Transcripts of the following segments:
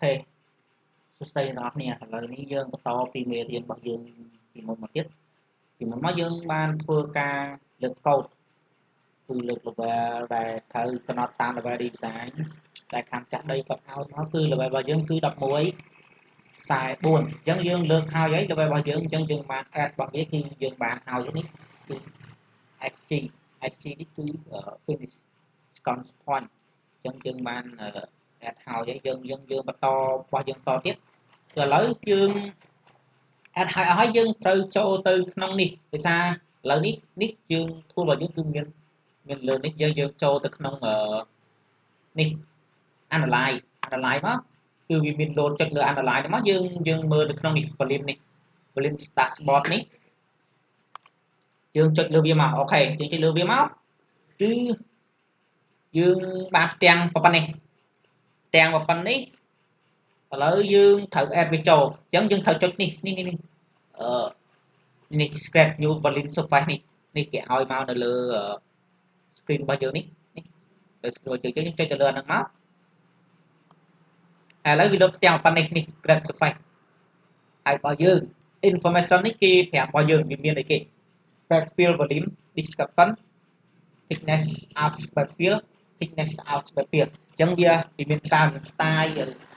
សួស្តីអ្នកនរឥឡូវនេះយើងបន្តពីមេរៀនរបស់យើងពីមុនមកទៀតពីមុនមកយើងបានធ្វើការលើកកូដគឺលើក level ដែលត្រូវកំណត់តាម level design តែខាងចាស់ដីគាត់ឲ្យមកគឺ level របស់យើងគឺ11 44អញ្ចឹងយើងលើកហើយ level របស់យើងអញ្ចឹងយើងបាន add របស់វាគឺយើងបានឲ្យនេះគឺ xg នេះគឺ finish score point អញ្ចឹងយើងបាន add ហើយយើងបន្តរបស់យើងតទៀតគឺឥឡូវយើង add ហើយយើងត្រូវចូលទៅក្នុងនេះដោយសារឥឡូវនេះយើងធ្វើរបស់យើងគឺមានលើនេះយើងចូលទៅក្នុងនេះ analyze មកគឺវាមាន load ចុចលើ analyze មកយើងមើលទៅក្នុងនេះ volume dashboard នេះយើងចុចលើវាមកអូខេយើងចុចលើវាមកគឺយើងបានផ្ទាំងប៉ុណ្ណេះឥឡូវយើងត្រូវ add វាចូលអញ្ចឹងយើងត្រូវចុចនេះនេះ scratch new volume surface នេះគេឲ្យមកនៅលើ screen របស់យើងនេះទៅ scroll យើងចុចទៅលើហ្នឹងមកឥឡូវវាលើកផ្ទាំងប៉ុណ្ណេះនេះ scratch surface ហើយរបស់យើង information នេះគេប្រាប់របស់យើងវាមានអីគេ backfill volume description thickness out backfill thickness out backfill អញ្ចឹងវាមានតាម style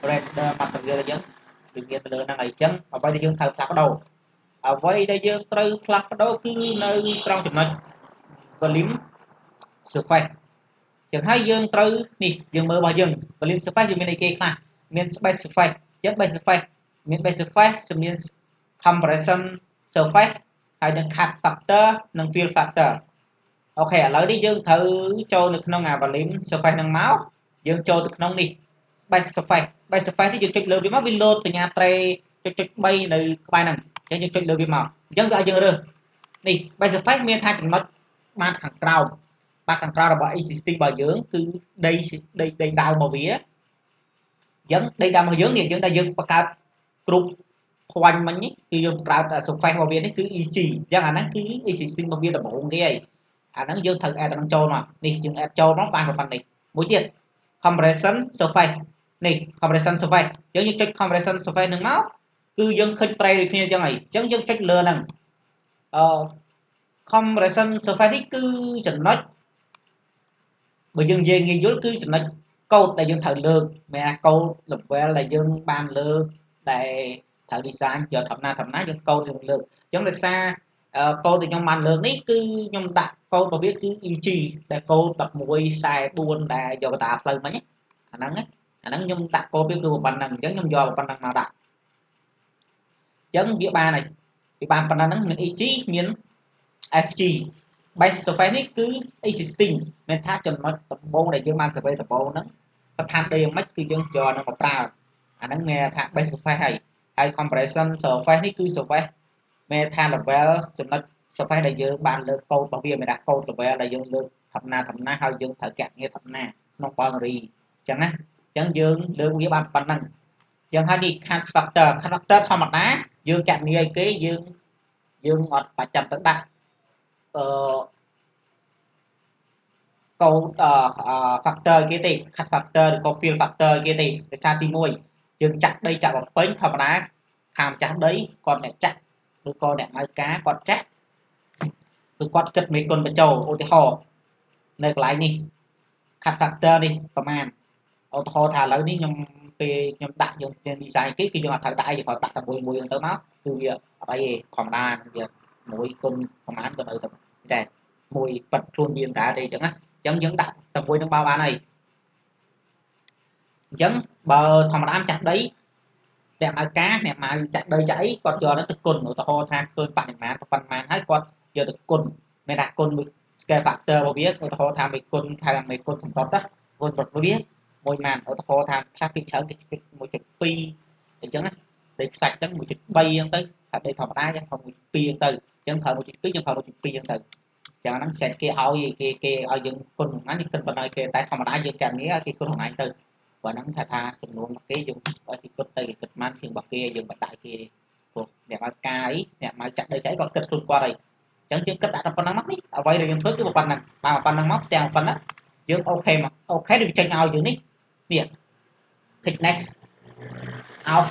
render material អញ្ចឹងវាមានទៅលើហ្នឹងហើយអញ្ចឹងអ្វីដែលយើងត្រូវផ្លាស់ប្ដូរគឺនៅត្រង់ចំណុច volume surface អញ្ចឹងហើយយើងត្រូវនេះយើងមើលរបស់យើង volume surface វាមានអីគេខ្លះមាន base surface អញ្ចឹង base surface មាន base surface មាន compression surface ហើយនឹង cut factor និង fill factor អូខេឥឡូវនេះយើងត្រូវចូលនៅក្នុងអា volume surface ហ្នឹងមកយើងចូលទៅក្នុងនេះ base surface នេះយើងចុចលើវាមកវា load សញ្ញាត្រេចុច3នៅក្បែរហ្នឹងអញ្ចឹងយើងចុចលើវាមកអញ្ចឹងវាឲ្យយើងរើសនេះ base surface មានថាចំណុចបាតខាងក្រោមរបស់ existing របស់យើងគឺដីដើមរបស់វាអញ្ចឹងដីដើមរបស់យើងនេះយើងដែលយើងបង្កើតគ្រប់ខ្វាញ់មិញគឺយើងបង្កើត surface របស់វានេះគឺ EG អញ្ចឹងអាហ្នឹងគឺ existing របស់វាដំបូងគេហើយអាហ្នឹងយើងត្រូវ add ហ្នឹងចូលមកនេះយើង add ចូលមកបានប៉ុណ្ណេះមួយទៀត compression surface នេះ compression surface យើងចុច compression surface ហ្នឹងមកគឺយើងឃើញប្រែដូចគ្នាអញ្ចឹងហើយអញ្ចឹងយើងចុចលើហ្នឹងcompression surface នេះគឺចំណុចបើយើងនិយាយងាយយល់គឺចំណុចកូដដែលយើងត្រូវលើកមែនកូដ level ដែលយើងបានលើកដែលត្រូវ design យកធម្មតាយើងកូដយើងលើកអញ្ចឹងដោយសារកូដដែលខ្ញុំបានលើកនេះគឺខ្ញុំដាក់កូដរបស់វាគឺ EG ដែលកូដ1144ដែលយកកតាផ្លូវមិញអាហ្នឹងខ្ញុំដាក់កូដវាគឺប៉ុណ្ណឹងអញ្ចឹងខ្ញុំយកប៉ុណ្ណឹងមកដាក់អញ្ចឹងវាបានហើយវាបានប៉ុណ្ណឹងមាន EG មាន FG base surface នេះគឺ existing មានថាចំណុចដំបូងដែលយើងបាន survey ដំបូងហ្នឹងស្ថានដីយ៉ាងម៉េចគឺយើងយកនឹងមកប្រើអាហ្នឹងមានថា base surface ហើយ compression surface នេះគឺ surface មានថា level ចំណុច surface ដែលយើងបានលើកកូដរបស់វាមានថាកូដ level ដែលយើងលើកធម្មតាហើយយើងត្រូវកណងារធម្មតាក្នុង boundary អញ្ចឹងណាអញ្ចឹងយើងលើកវាបានប៉ុណ្ណឹងអញ្ចឹងហើយនេះ cut factor ធម្មតាយើងកណងារឲ្យគេយើងអត់បាច់ចាំទៅដាក់កូដfactor គេទេ cut factor ឬក៏ fill factor គេទេដោយសារទី1យើងចាក់ដីចាក់បំពេញធម្មតាខាងម្ចាស់ដីគាត់អ្នកចាក់ឬក៏អ្នកហៅការគាត់ចាក់គឺគាត់គិតមេគុណបញ្ចូលឧទាហរណ៍នៅកន្លែងនេះ cut factor នេះប្រហែលឧទាហរណ៍ថាឥឡូវនេះពេលខ្ញុំដាក់យើង design គេគឺយើងអត់ត្រូវដាក់អីយើងគាត់ដាក់តែមួយហ្នឹងទៅមកគឺវាអត់អីទេធម្មតាវាមួយគុណប្រហែលក៏នៅតែមួយប៉ិតខ្លួនវាតែទេអញ្ចឹងណាអញ្ចឹងយើងដាក់តែមួយនឹងបានហើយអញ្ចឹងបើធម្មតាម្ចាស់ដីអ្នកម៉ៅការអ្នកម៉ៅចាក់ដីចាក់អីគាត់យកទៅគុណឧទាហរណ៍ថាឃើញបរិមាណប៉ុន្មានហើយគាត់យកទៅគុណមានថាគុណមួយ scale factor របស់វាឧទាហរណ៍ថាមេគុណថាមេគុណសម្បត្តិគុណរបស់វាមួយម៉ានឧទាហរណ៍ថាខ្លះពីច្រើនគេ 1.2 អញ្ចឹងណាដីខ្សាច់អញ្ចឹង 1.3 អញ្ចឹងទៅថាដីធម្មតាយើងប្រើ 1.2 អញ្ចឹងទៅអញ្ចឹងប្រើ 1.2 យើងប្រើ 1.2 អញ្ចឹងទៅចឹងហ្នឹងគេឲ្យយើងគុណហ្នឹងយើងគិតប៉ុណ្ណឹងគេតែធម្មតាយើងកណងារឲ្យគេគុណហ្នឹងទៅព្រោះហ្នឹងថាចំនួនរបស់គេយើងឲ្យគេគិតទៅគេគិតបានជាងរបស់គេយើងមិនដាក់គេព្រោះអ្នកមកកាយអ្នកមកចាក់ដីចាក់គាត់គិតខ្លួនគាត់ហើយអញ្ចឹងយើងគិតដាក់តែប៉ុណ្ណឹងមកនេះអ្វីដែលយើងធ្វើគឺប៉ុណ្ណឹងបានប៉ុណ្ណឹងមកផ្ទាំងប៉ុណ្ណឹងយើងអូខេមកអូខេដូចចេញឲ្យយើងនេះ thickness out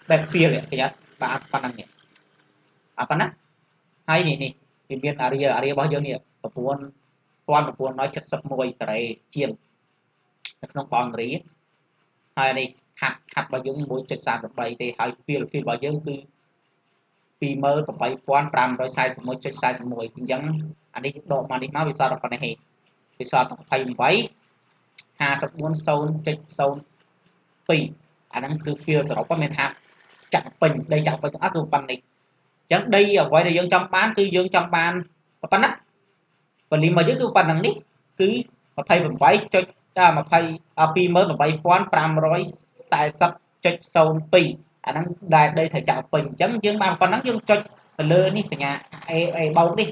backfield នេះឃើញអត់បាទប៉ុណ្ណឹងនេះអត់ប៉ុណ្ណាហើយនេះវាមានអារីរបស់យើងនេះ9971ការ៉េជាងនៅក្នុង boundary ហើយនេះខាត់របស់យើង 1.33 ទេហើយ field របស់យើងគឺ 28541.41 អញ្ចឹងអានេះដកមកនេះមកវាសល់តែប៉ុណ្ណេះទេវាសល់តែ28 54.02 អាហ្នឹងគឺ field សរុបមានថាចាក់ពេញដីចាក់ពេញអត់គឺប៉ុណ្ណេះអញ្ចឹងដីអ្វីដែលយើងចង់បានគឺយើងចង់បានប៉ុណ្ណាវ៉ូលីមរបស់យើងគឺប៉ុណ្ណឹងនេះគឺ 28.25540.02 អាហ្នឹងដែលដីត្រូវចាក់ពេញអញ្ចឹងយើងបានប៉ុណ្ណឹងយើងចុចទៅលើនេះសញ្ញា A បោកនេះ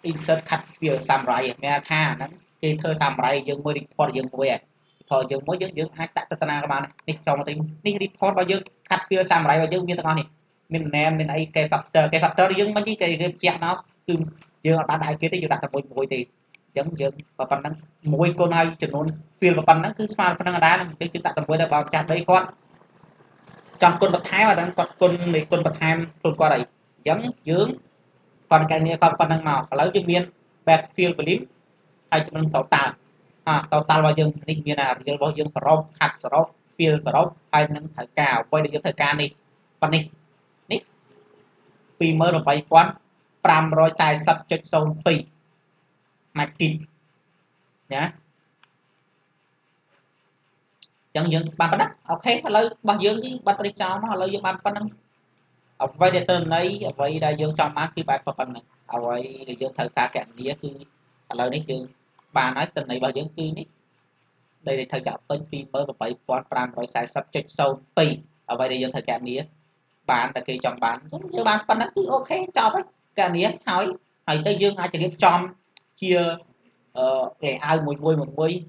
insert cut field summary មានថាអាហ្នឹងគេធ្វើ summary យើងមួយ report យើងមួយឯង report យើងមួយយើងអាចដាក់ទៅតាណាក៏បាននេះចូលមកនេះ report របស់យើង cut field summary របស់យើងមានទាំងអស់នេះមាន name មានអី k factor យើងមិនគេបញ្ជាក់មកគឺយើងអត់បានដាក់គេទេយើងដាក់តែមួយទេអញ្ចឹងយើងប៉ុណ្ណឹងមួយគុណឲ្យចំនួន field ប៉ុណ្ណឹងគឺស្មើប៉ុណ្ណឹងដែរនឹងយើងដាក់តែមួយដែរបើម្ចាស់ដីគាត់ចង់គុណបន្ថែមអាហ្នឹងគាត់គុណបន្ថែមខ្លួនគាត់អីអញ្ចឹងយើងគាត់កែងារគាត់ប៉ុណ្ណឹងមកឥឡូវយើងមាន backfield volume ហើយចំនួន total total របស់យើងនេះមានអា real របស់យើងសរុបខាត់សរុប field សរុបហើយនឹងត្រូវការអ្វីដែលយើងត្រូវការនេះប៉ុណ្នេះនេះ 28540.02 Matic ណាអញ្ចឹងយើងបានប៉ុណ្ណឹងអូខេឥឡូវរបស់យើងនេះបាត់រីចោលមកឥឡូវយើងបានប៉ុណ្ណឹងអ្វីដែលទៅន័យអ្វីដែលយើងចង់បានគឺបែបប៉ុណ្ណឹងអ្វីដែលយើងត្រូវការកណនីគឺឥឡូវនេះយើងបានហើយទៅន័យរបស់យើងគឺនេះដីដែលត្រូវចាក់ពេញ 28540.02 អ្វីដែលយើងត្រូវកណនីបានតែគេចង់បានយើងបានប៉ុណ្ណឹងគឺអូខេចប់ហើយកណនីហើយទៅយើងអាចរៀបចំជាគេហៅមួយ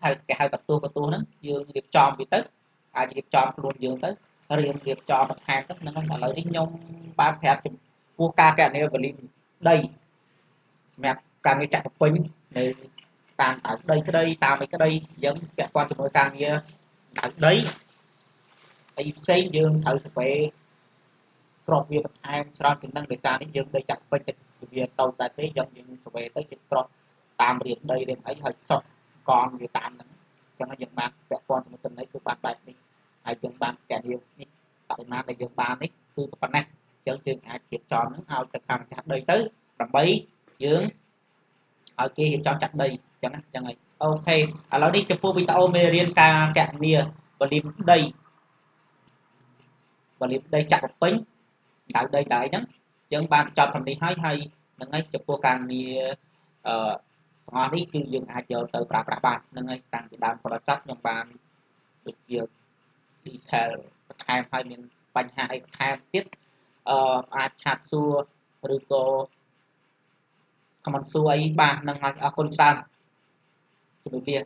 ហើយគេហៅបន្ទោសហ្នឹងយើងរៀបចំវាទៅអាចរៀបចំខ្លួនយើងទៅរៀបចំបន្ថែមទៅហ្នឹងឥឡូវនេះខ្ញុំបានប្រាប់ចំពោះការកណនីវ៉ូលីមដីសម្រាប់ការងារចាក់ពេញនៅតាមដៅដីក្តីតាមអីក្តីអញ្ចឹងពាក់ព័ន្ធជាមួយការងារដៅដីអីផ្សេងយើងត្រូវទៅក្របវាបន្ថែមច្រើនជាងនឹងដោយសារនេះយើងដីចាក់ពេញទៅវាទៅតែទេយើងទៅទៅជាក្របតាមរៀបដីរៀបអីហើយសុខកងវាតាមហ្នឹងអញ្ចឹងយើងបានពាក់ព័ន្ធជាមួយតំណែងគឺបានបែបនេះហើយយើងបានកណនីនេះបរិមាណដែលយើងបាននេះគឺប៉ុណ្ណេះអញ្ចឹងយើងអាចរៀបចំហ្នឹងឲ្យទៅខាងម្ចាស់ដីទៅដើម្បីយើងឲ្យគេរៀបចំចាក់ដីអញ្ចឹងហើយអូខេឥឡូវនេះចំពោះវីដេអូមេរៀនការកណនីវ៉ូលីមដីចាក់ពេញដៅដីដែរហ្នឹងយើងបានចប់សម្នេះហើយហ្នឹងហើយចំពោះការងារទាំងអស់នេះគឺយើងអាចយកទៅប្រើប្រាស់បានហ្នឹងហើយតាំងពីដើមដល់ចប់ខ្ញុំបានដូចជា detail បន្ថែមហើយមានបញ្ហាអីបន្ថែមទៀតអាចឆាតសួរឬក៏ comment សួរអីបានហ្នឹងហើយអរគុណច្រើនជំរាបលា